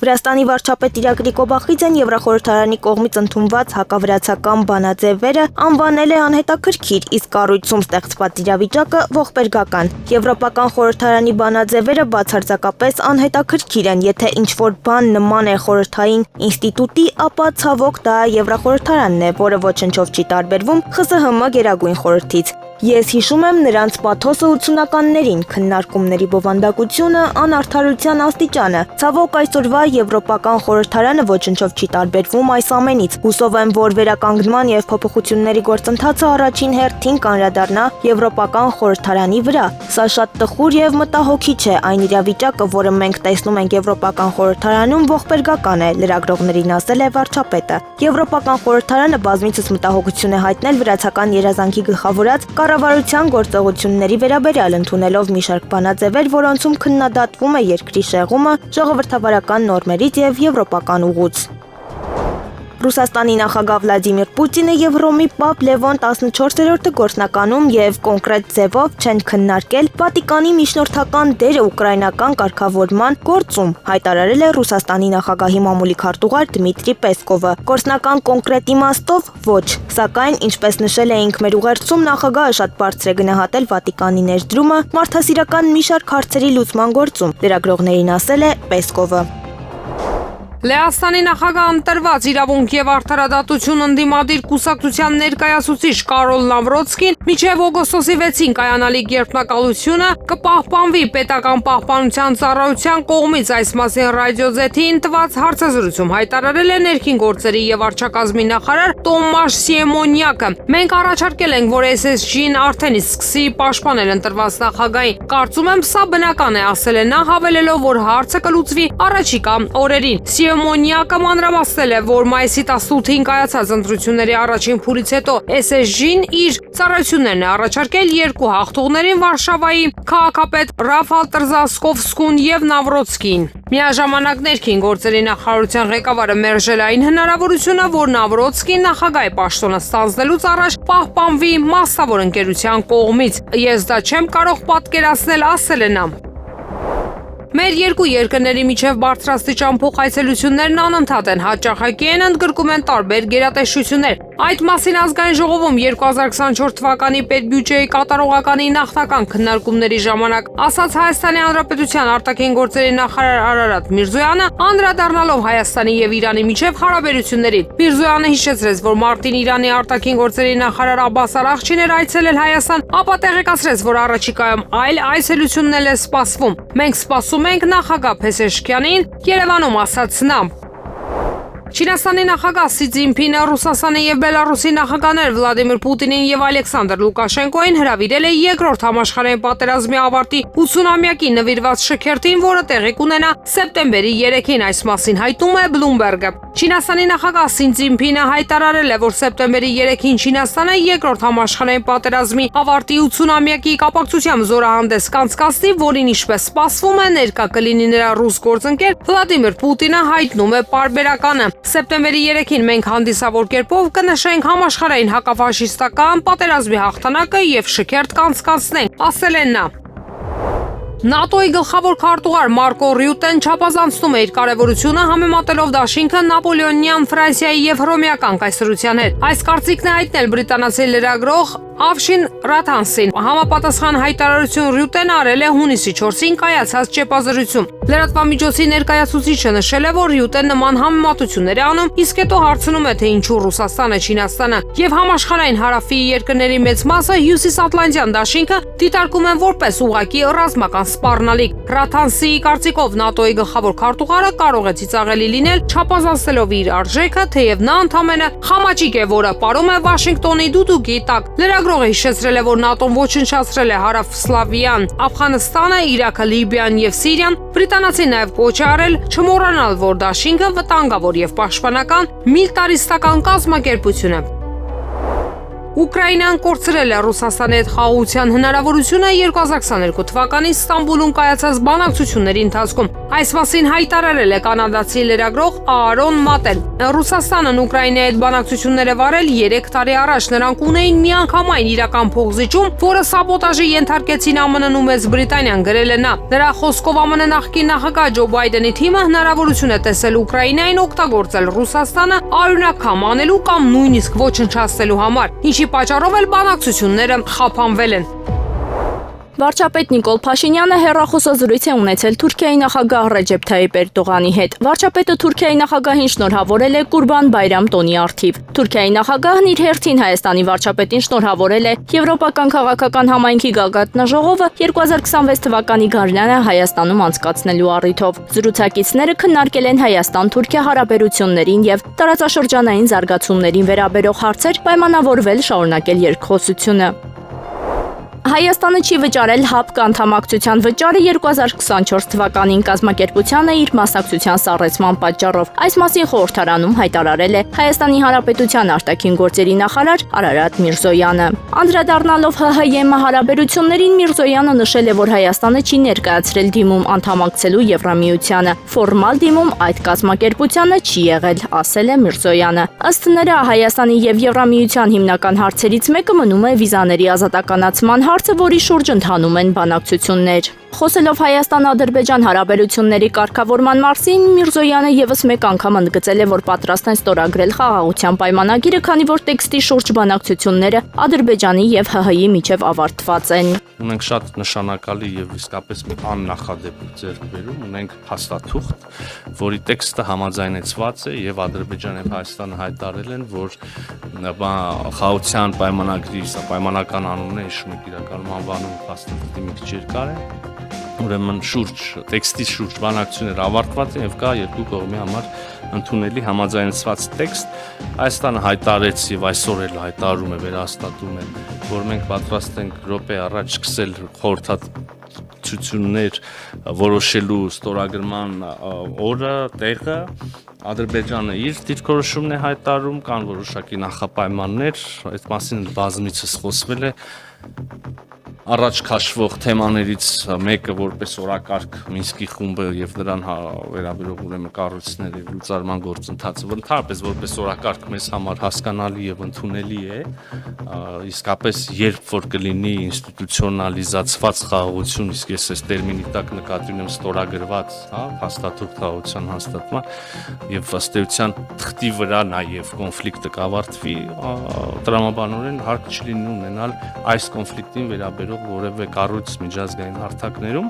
Վրաստանի վարչապետ Իրակլի Կոբախիձեն Եվրախորհրդարանի կողմից ընդունված հակավրացական բանաձևերը անվանել է անհետաքրքիր, իսկ կառույցում ստեղծված իրավիճակը ողբերգական։ Եվրոպական խորհրդարանի բանաձևերը բացարձակապես անհետաքրքիր են, եթե ինչ-որ բան նման է խորհրդային ինստիտուտի, ապա ցավոք դա Եվրախորհրդարանն է, որը ոչնչով չի տարբերվում ԽՍՀՄ Գերագույն խորհրդից։ Ես հիշում եմ նրանց պաթոսը 80-ականներին, քննարկումների բովանդակությունը, անարդարության աստիճանը։ Ցավոք այսօրվա Եվրոպական խորհրդարանը ոչնչով չի տարբերվում այս ամենից։ Հուսով եմ, որ վերականգնման եւ փոփոխությունների գործընթացը առաջին հերթին կանրադառնա Եվրոպական խորհրդարանի վրա։ Սա շատ տխուր եւ մտահոգիչ է, այն իրավիճակը, որը մենք տեսնում ենք Եվրոպական խորհրդարանում, ողբերգական է, լրագրողներին ասել է վարչապետը։ Եվրոպական խորհրդարանը բազմիցս մտահոգություն է հայտնել վրացական երազանքի գլխավորած կառավարության գործողությունների վերաբերյալ ընդունելով մի շարք բանաձևեր, որոնցում քննադատվում է երկրի շեղումը ժողովրդավարական նորմերից եւ եվրոպական ուղուց։ Ռուսաստանի նախագահ Վլադիմիր Պուտինը եւ Հռոմի Պապ Լևոն 14-րդը գործնականում եւ կոնկրետ ձևով չեն քննարկել Վատիկանի միջնորդական դերը ուկրաինական կարգավորման գործում, հայտարարել է Ռուսաստանի նախագահի մամուլի քարտուղար Դմիտրի Պեսկովը։ Գործնական կոնկրետ իմաստով ոչ, սակայն ինչպես նշել էինք մեր ուղերձում, նախագահը շատ բարձր է գնահատել Վատիկանի ներդրումը մարդասիրական մի շարք հարցերի լուծման գործում, լրագրողներին ասել է Պեսկովը։ Լեհաստանի նախագահ ընտրված իրավունք եւ արդարադատություն ընդդիմադիր կուսակցության ներկայացուցիչ Կարոլ Նավրոտսկին մինչեւ օգոստոսի 6-ին կայանալիք երթնակալությունը կպահպանվի պետական պահպանության ծառայության կողմից այս մասին ռադիոզեթին տված հարցազրույցում հայտարարել է ներքին գործերի եւ վարչակազմի նախարար Տոմաշ Սիեմոնյակը։ Մենք առաջարկել ենք, որ SSG-ն արդեն իսկ սկսի պաշտպանել ընտրված նախագահին։ Կարծում եմ, սա բնական է, ասել է նա, հավելելով, որ հարցը կլուծվի առաջիկա օրերին։ Սիեմոնյակը մանրամասնել է, որ մայիսի 18-ին կայացած ընտրությունների առաջին փուլից հետո SSG-ն իր ծառայություններն է առաջարկել երկու հաղթողներին Վարշավայի քաղաքապետ Ռաֆալ Տրզասկովսկուն եւ Նավրոտսկին։ Միաժամանակ ներքին գործերի նախարարության ղեկավարը մերժել այն հնարավորությունը, որ Նավրոտսկին նախագահի պաշտոնը ստանձնելուց առաջ պահպանվի մասնավոր ընկերության կողմից։ Ես դա չեմ կարող պատկերացնել, ասել է նա։ Մեր երկու երկրների միջև բարձրաստիճան փոխայցելություններն անընդհատ են, հաճախակի են ընդգրկում են տարբեր գերատեսչություններ։ Այդ մասին ազգային ժողովում 2024 թվականի պետբյուջեի կատարողականի նախնական քննարկումների ժամանակ ասաց Հայաստանի Հանրապետության արտաքին գործերի նախարար Արարատ Միրզոյանը, անդրադառնալով Հայաստանի եւ Իրանի միջև հարաբերություններին։ Միրզոյանը հիշեցրեց, որ մարտին Իրանի արտաքին գործերի նախարար Աբբաս Արաղչին էր այցելել Հայաստան, ապա տեղեկացրեց, որ առաջիկայում այլ այցելություններ է սպասվում։ Մենք սպասում ենք նախագահ Փեսեշքյանին, Երևանում ասաց նա։ Չինաստանի նախագահ Սի Ցզինփինը Ռուսաստանի եւ Բելարուսի նախագահներ Վլադիմիր Պուտինին եւ Ալեքսանդր Լուկաշենկոին հրավիրել է երկրորդ համաշխարհային պատերազմի ավարտի 80-ամյակի նվիրված շքերթին, որը տեղի կունենա սեպտեմբերի 3-ին, այս մասին հայտնում է Bloomberg-ը։ Չինաստանի նախագահ Սի Ցզինփինը հայտարարել է, որ սեպտեմբերի 3-ին Չինաստանը երկրորդ համաշխարհային պատերազմի ավարտի 80-ամյակի կապակցությամբ զորահանդես կանցկացնի, որին ինչպես սպասվում է ներկա կլինի նրա ռուս գործընկեր Վլադիմիր Պուտինը, հայտնում է պարբերականը։ Սեպտեմբերի 3-ին մենք հանդիսավոր կերպով կնշենք համաշխարհային հակաֆաշիստական պատերազմի հաղթանակը եւ շքերթ կանցկացնենք, ասել է նա։ ՆԱՏՕ-ի գլխավոր քարտուղար Մարկո Ռյուտեն չափազանցնում է իր կարևորությունը, համեմատելով դաշինքը Նապոլեոնյան Ֆրանսիայի եւ հռոմեական կայսրության հետ։ Այս կարծիքն է հայտնել բրիտանացի լրագրող Ավշին Ռաթանսին։ Համապատասխան հայտարարություն Ռյուտեն արել է հունիսի 4-ին կայացած ճեպազրույցում։ Լրատվամիջոցի ներկայացուցիչը նշել է, որ Ռյուտեն նման համեմատություններ է անում, իսկ հետո հարցնում է, թե ինչու Ռուսաստանը, Չինաստանը եւ համաշխարհային հարավի երկրների մեծ մասը հյուսիսատլանտյան դաշինքը դիտարկում են որպես ուղղակի ռազմական սպառնալիք։ Ռաթանսիի կարծիքով ՆԱՏՕ-ի գլխավոր քարտուղարը կարող է ծիծաղելի լինել, չափազանցելով իր արժեքը, թեև նա ընդամենը խամաճիկ է, որը ապարում է Վաշինգտոնի դուդուկի տակ։ Լրագրողը հիշեցրել է, որ ՆԱՏՕ-ն ոչնչացրել է Հարավսլավիան, Աֆղանստանը, Իրաքը, Լիբիան եւ Սիրիան։ Բրիտանացին նաև կոչ է արել չմոռանալ, որ դաշինքը վտանգավոր եւ պաշտպանական միլիտարիստական կազմակերպություն է։ Ուկրաինան կորցրել է Ռուսաստանի հետ խաղաղության հնարավորությունը 2022 թվականի Ստամբուլում կայացած բանակցությունների ընթացքում։ Այս մասին հայտարարել է կանադացի լրագրող Արոն Մատեն։ Ռուսաստանն Ուկրաինայի հետ բանակցություններ է վարել 3 տարի առաջ։ Նրանք ունեին միանգամայն իրական փոխզիջում, որը սաբոտաժի ենթարկեցին ԱՄՆ-ն ու Մեծ Բրիտանիան, գրել է նա։ Նրա խոսքով ԱՄՆ նախկին նախագահ Ջո Բայդենի թիմը հնարավորություն է տեսել Ուկրաինային օգտագործել Ռուսաստանը արյունակամ անելու կամ նույնիսկ ոչնչացնելու համար, ինչի պատճառով էլ բանակցությունները խափանվել են։ Վարչապետ Նիկոլ Փաշինյանը հեռախոսազրույց է ունեցել Թուրքիայի նախագահ Ռեջեփ Թայիփ Էրդողանի հետ։ Վարչապետը Թուրքիայի նախագահին շնորհավորել է Կուրբան Բայրամ տոնի առթիվ։ Թուրքիայի նախագահն իր հերթին Հայաստանի վարչապետին շնորհավորել է Եվրոպական քաղաքական համայնքի գագաթնաժողովը 2026 թվականի գարնանը Հայաստանում անցկացնելու առիթով։ Զրուցակիցները քննարկել են Հայաստան-Թուրքիա հարաբերություններին եւ տարածաշրջանային զարգացումներին վերաբերող հարցեր, պայմանավորվել շարունակել երկխոսությունը։ Հայաստանը չի վճարել ՀԱՊԿ անդամակցության վճարը 2024 թվականին կազմակերպությանը իր մասնակցության սառեցման պատճառով։ Այս մասին խորհրդարանում հայտարարել է Հայաստանի Հանրապետության արտաքին գործերի նախարար Արարատ Միրզոյանը։ Անդրադառնալով ՀՀ-ԵՄ հարաբերություններին Միրզոյանը նշել է, որ Հայաստանը չի ներկայացրել դիմում անդամակցելու Եվրամիությանը։ Ֆորմալ դիմում այդ կազմակերպությանը չի եղել, ասել է Միրզոյանը։ Ըստ նրա, Հայաստանի եւ Եվրամիության հիմնական հարցերից մեկը մնում է վիզաների ազատականացման հարցը, որի շուրջ ընթանում են բանակցություններ։ Խոսելով Հայաստան-Ադրբեջան հարաբերությունների կարգավորման մասին, Միրզոյանը եւս մեկ անգամ ընդգծել է, որ պատրաստ են ստորագրել խաղաղության պայմանագիրը, քանի որ տեքստի շուրջ բանակցությունները Ադրբեջանի եւ ՀՀ-ի միջև ավարտված են։ Ունենք շատ նշանակալի եւ իսկապես մի աննախադեպ ձեռք բերում, ունենք փաստաթուղթ, որի տեքստը համաձայնեցված է եւ Ադրբեջանն եւ Հայաստանը հայտարարել են, որ խաղաղության պայմանագրի պայմանական անունը հիշում եք իրականում անվանում փաստաթղթի մի քիչ երկար է։ Ուրեմն տեքստի շուրջ բանակցությունները ավարտված են եւ կա երկու կողմի համար ընդունելի համաձայնեցված տեքստ։ Հայաստանը հայտարարեց եւ այսօր էլ հայտարարում է, վերահաստատում է, որ մենք պատրաստ ենք րոպե առաջ սկսել խորհրդատվություններ որոշելու ստորագրման օրը, տեղը։ Ադրբեջանը իր դիրքորոշումն է հայտարարում, կան որոշակի նախապայմաններ, այդ մասին բազմիցս խոսվել է։ Առաջ քաշվող թեմաներից մեկը որպես օրակարգ Մինսկի խումբը եւ նրան վերաբերող ուրեմն կառույցների լուծարման գործընթացը ընդհանրապես որպես օրակարգ մեզ համար հասկանալի եւ ընդունելի է, իսկապես երբ որ կլինի ինստիտուցիոնալիզացված խաղաղություն, իսկ ես այս տերմինի տակ նկատի ունեմ ստորագրված, հաստատող խաղաղության հաստատման եւ ըստ էության թղթի վրա նաեւ կոնֆլիկտը կավարտվի, տրամաբանորեն հարկ չլինի ունենալ այս կոնֆլիկտին վերաբերող որևէ կառույց միջազգային հարթակներում։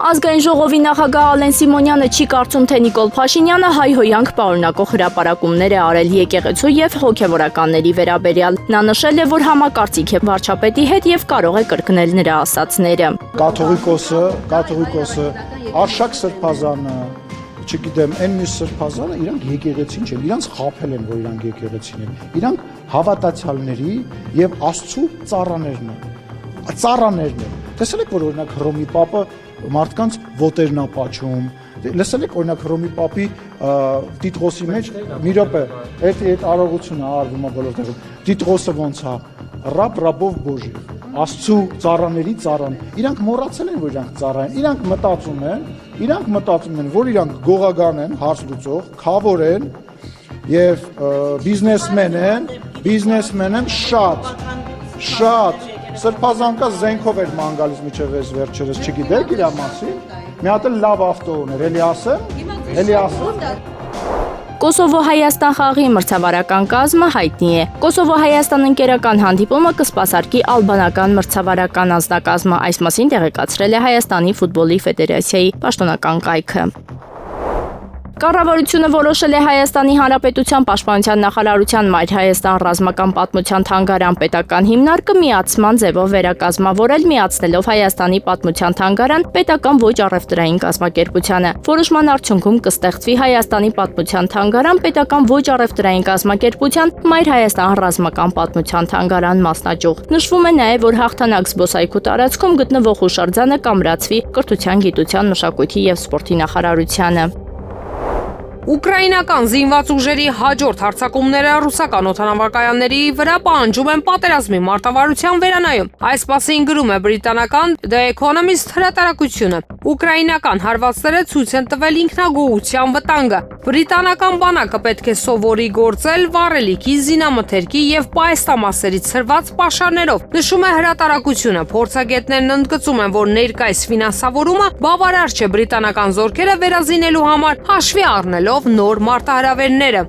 Ազգային ժողովի նախագահ Ալեն Սիմոնյանը չի կարծում, թե Նիկոլ Փաշինյանը հայհոյանք պարունակող հրապարակումներ է արել եկեղեցու եւ հոգեվորականների վերաբերյալ։ Նա նշել է, որ համակարծիք է վարչապետի հետ եւ կարող է կրկնել նրա ասացները։ Կաթողիկոսը, Արշակ Սրբազանը, չգիտեմ, այն մյուս Սրբազանը, իրանք եկեղեցին չեն, իրանք խաբել են, որ իրանք եկեղեցին են։ Իրանք հավատացյալների եւ Աստծո ծառաներն են։ Տեսել եք, որ օրինակ Հռոմի Պապը մարդկանց ոտերն է պատճում։ Լսել եք օրինակ Հռոմի Պապի Տիտղոսի մեջ մի րոպե, այդ արարողությունը արվում է բոլոր տեղում։ Տիտղոսը ոնց է, ռաբով Բոժի, Աստծո ծառաների ծառան։ Իրանք մոռացել են, որ իրանք ծառա են։ Իրանք մտածում են, որ իրանք գողական են, հարց լուծող, քավոր են եւ բիզնեսմեն են շատ Սրբազան կա զենքով էր ման գալիս միջև այս վերջերս, չգիտեք իրա մասին։ Մի հատ էլ լավ ավտո ուներ, էլի ասեմ։ Կոսովո-Հայաստան խաղի մրցավարական կազմը հայտնի է։ Կոսովո-Հայաստան ընկերական հանդիպումը կսպասարկի ալբանական մրցավարական անձնակազմը, այս մասին տեղեկացրել է Հայաստանի ֆուտբոլի ֆեդերացիայի պաշտոնական կայքը։ Կառավարությունը որոշել է Հայաստանի Հանրապետության Պաշտպանության նախարարության Մայր Հայաստան ռազմական պատմության թանգարան պետական հիմնարկը միացման ձևով վերակազմավորել, միացնելով Հայաստանի պատմության թանգարան պետական ոչ առևտրային կազմակերպությանը։ Որոշման արդյունքում կստեղծվի Հայաստանի պատմության թանգարան պետական ոչ առևտրային կազմակերպության Մայր Հայաստան ռազմական պատմության թանգարան մասնաճյուղ։ Նշվում է նաև, որ հաղթանակ զբոսայգու տարածքում գտնվող հուշարձանը կամրացվի Կրթության, գիտության, մշակույթի եւ սպորտի նախարարությանը։ Ուկրաինական զինված ուժերի հաջորդ հարձակումները ռուսական օդանավակայանների վրա պահանջում են պատերազմի մարտավարության վերանայում։ Այս մասին գրում է բրիտանական The Economist հրատարակությունը։ Ուկրաինական հարվածները ցույց են տվել ինքնագոհության վտանգը։ Բրիտանական բանակը պետք է սովորի գործել վառելիքի, զինամթերքի եւ պահեստամասերից ցրված պաշարներով։ Նշում է հրատարակությունը։ Փորձագետներն ընդգծում են, որ ներկայիս ֆինանսավորումը բավարար չէ բրիտանական զորքերը վերազինելու համար, հաշվի առնելով նոր մարտահրավերները։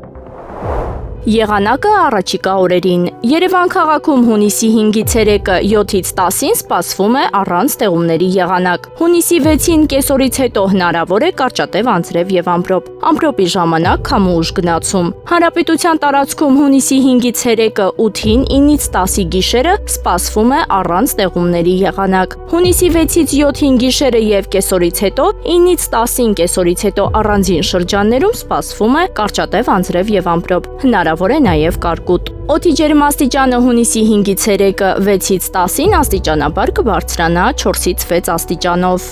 Եղանակը առաջիկա օրերին։ Երևան քաղաքում հունիսի 5-ից 3-ը 7-ից 10-ին սպասվում է առանց տեղումների եղանակ։ Հունիսի 6-ին կեսօրից հետո հնարավոր է կարճատև անձրև եւ ամպրոպ։ Ամպրոպի ժամանակ քամու ուժ գնացում։ Հանրապետության տարածքում հունիսի 5-ից 3-ը 8-ին 9-ից 10-ի գիշերը սպասվում է առանց տեղումների եղանակ։ Հունիսի 6-ից 7-ին գիշերը եւ կեսօրից հետո 9-ից 10-ին կեսօրից հետո առանձին շրջաններում սպասվում է կարճատև անձրև եւ ամպրոպ։ Հնարավոր է նաև կարկուտ։ Օդի ջերմաստիճանը հունիսի 5-ից 3-ը 6-ից 10-ին աստիճանաբար կբարձրանա 4-ից 6 աստիճանով։